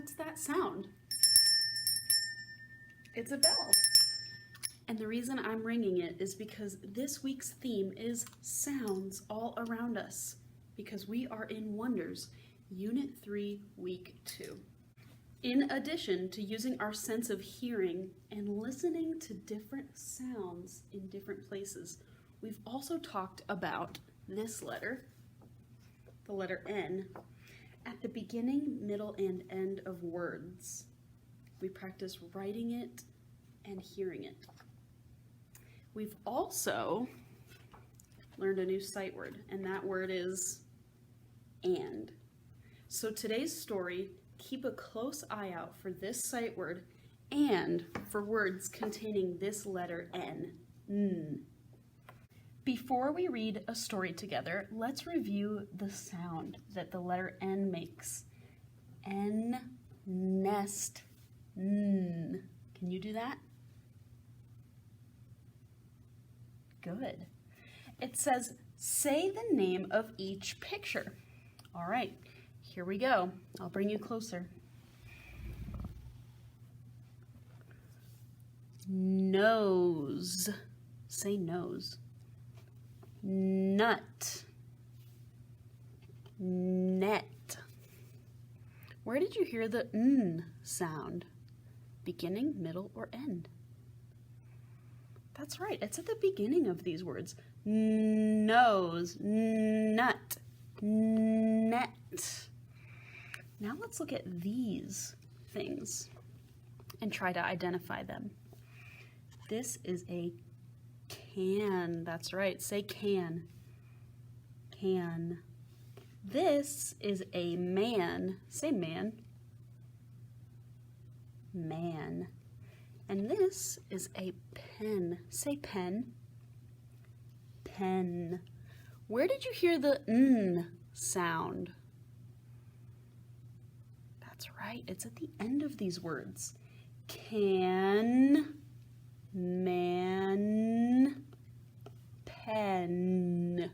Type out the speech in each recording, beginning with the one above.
What's that sound? It's a bell. And the reason I'm ringing it is because this week's theme is sounds all around us, because we are in Wonders, Unit 3, Week 2. In addition to using our sense of hearing and listening to different sounds in different places, we've also talked about this letter, the letter N, at the beginning, middle, and end of words. We practice writing it and hearing it. We've also learned a new sight word, and that word is and. So today's story, keep a close eye out for this sight word and for words containing this letter N. Before we read a story together, let's review the sound that the letter N makes. N, nest, N. Can you do that? Good. It says, say the name of each picture. All right, here we go. I'll bring you closer. Nose. Say nose. Nut. Net. Where did you hear the N sound? Beginning, middle, or end? That's right, it's at the beginning of these words. Nose, nut, net. Now let's look at these things and try to identify them. This is a can. That's right, say can. Can. This is a man. Say man. Man. And this is a pen. Say pen. Pen. Where did you hear the N sound? That's right, it's at the end of these words. Can, man, pen.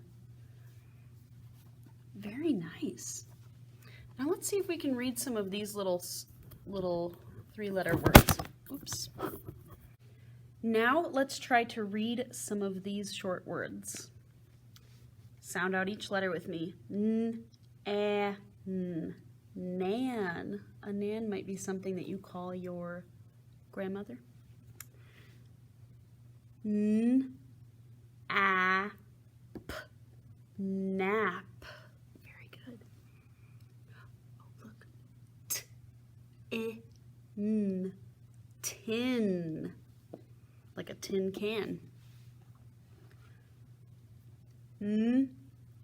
Very nice. Now let's see if we can read some of these little three-letter words. Oops. Now let's try to read some of these short words. Sound out each letter with me. N, a, n. Nan. A nan might be something that you call your grandmother. N, a, p. Nap. Very good. Oh, look. T, I, n. Tin. Like a tin can. N,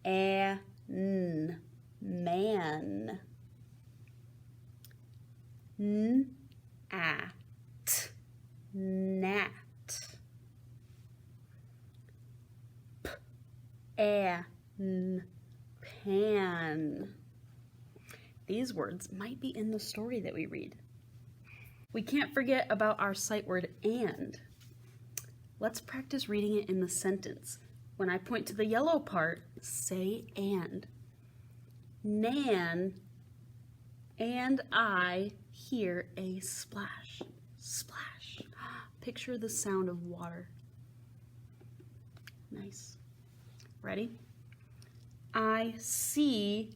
a, n. Man. N, a, t. Nat. P, a, n. Pan. These words might be in the story that we read. We can't forget about our sight word and. Let's practice reading it in the sentence. When I point to the yellow part, say and. Nan and I hear a splash. Splash. Picture the sound of water. Nice. Ready? I see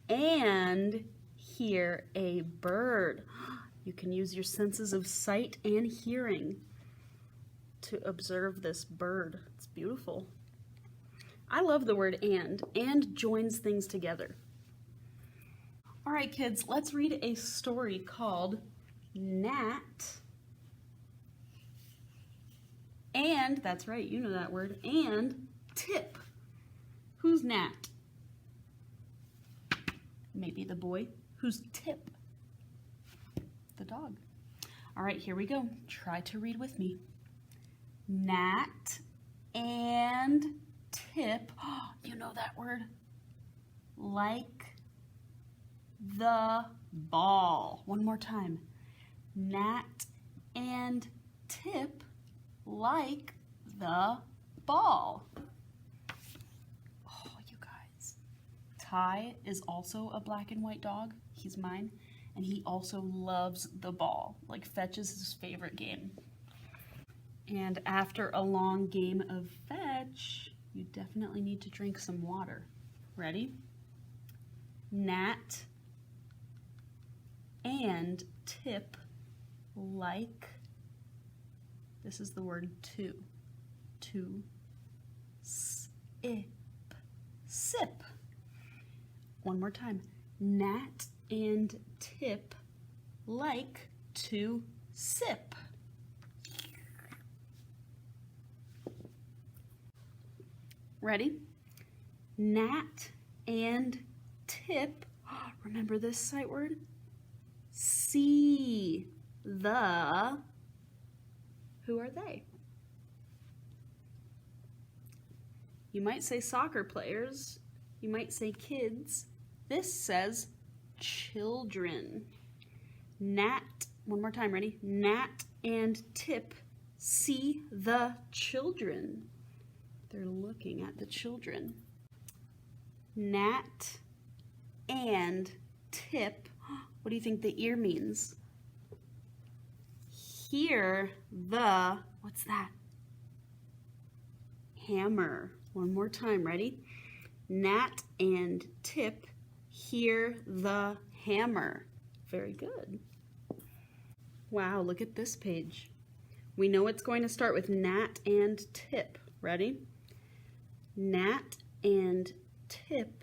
and hear a bird. You can use your senses of sight and hearing to observe this bird. It's beautiful. I love the word and joins things together. All right, kids, let's read a story called Nat and, that's right, you know that word, and Tip. Who's Nat? Maybe the boy. Who's Tip? The dog. All right, here we go. Try to read with me. Nat and Tip. Oh, you know that word? Like the ball. One more time. Nat and Tip like the ball. Oh, you guys. Kai is also a black and white dog. He's mine. And he also loves the ball. Like, fetch is his favorite game. And after a long game of fetch, you definitely need to drink some water. Ready? Nat and Tip like, this is the word to sip. Sip. One more time. Nat and Tip like to sip. Ready? Nat and Tip, remember this sight word? See the, who are they? You might say soccer players, you might say kids. This says children. Nat, one more time, ready? Nat and Tip see the children. They're looking at the children. Nat and Tip, what do you think the ear means? Hear the, what's that? Hammer. One more time, ready? Nat and Tip hear the hammer. Very good. Wow, look at this page. We know it's going to start with Nat and Tip. Ready? Nat and Tip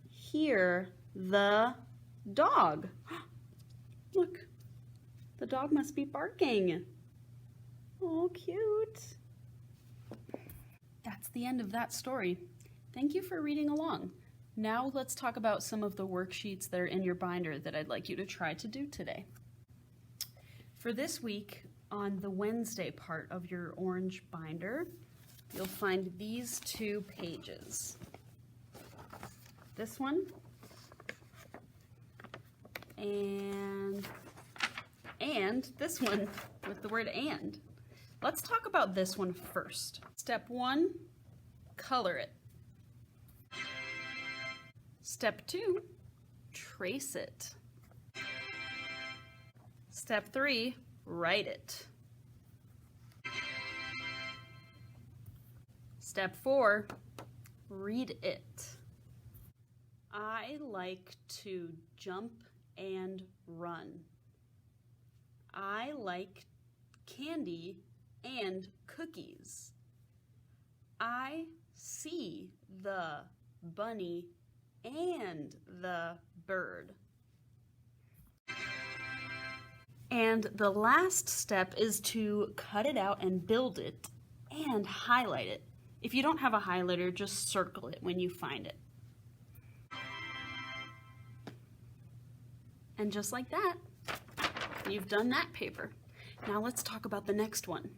hear the dog. Look, the dog must be barking. Oh, cute. That's the end of that story. Thank you for reading along. Now let's talk about some of the worksheets that are in your binder that I'd like you to try to do today. For this week, on the Wednesday part of your orange binder, you'll find these two pages. This one and this one with the word and. Let's talk about this one first. Step 1, color it. Step 2, trace it. Step 3, write it. Step 4, read it. I like to jump and run. I like candy and cookies. I see the bunny and the bird. And the last step is to cut it out and build it and highlight it. If you don't have a highlighter, just circle it when you find it. And just like that, you've done that paper. Now let's talk about the next one.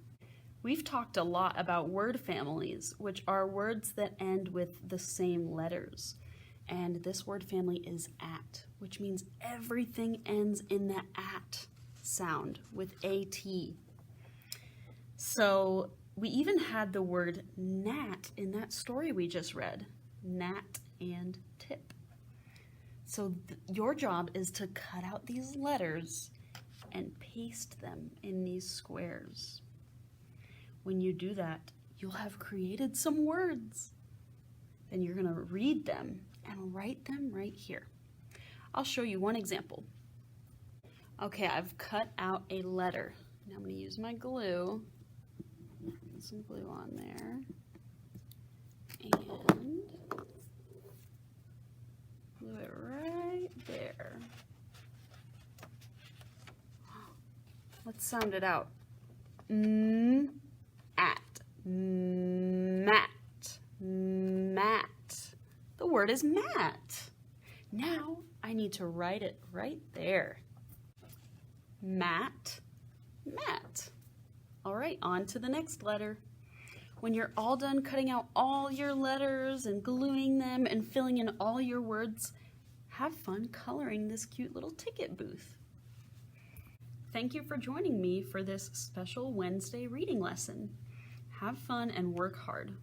We've talked a lot about word families, which are words that end with the same letters. And this word family is at, which means everything ends in the at sound with A-T. So we even had the word gnat in that story we just read, Nat and Tip. So your job is to cut out these letters and paste them in these squares. When you do that, you'll have created some words. Then you're going to read them and write them right here. I'll show you one example. Okay, I've cut out a letter. Now I'm going to use my glue. Put some glue on there. And glue it right there. Let's sound it out. At. Mat. Mat. The word is mat. Now I need to write it right there. Mat. Mat. All right, on to the next letter. When you're all done cutting out all your letters and gluing them and filling in all your words, have fun coloring this cute little ticket booth. Thank you for joining me for this special Wednesday reading lesson. Have fun and work hard.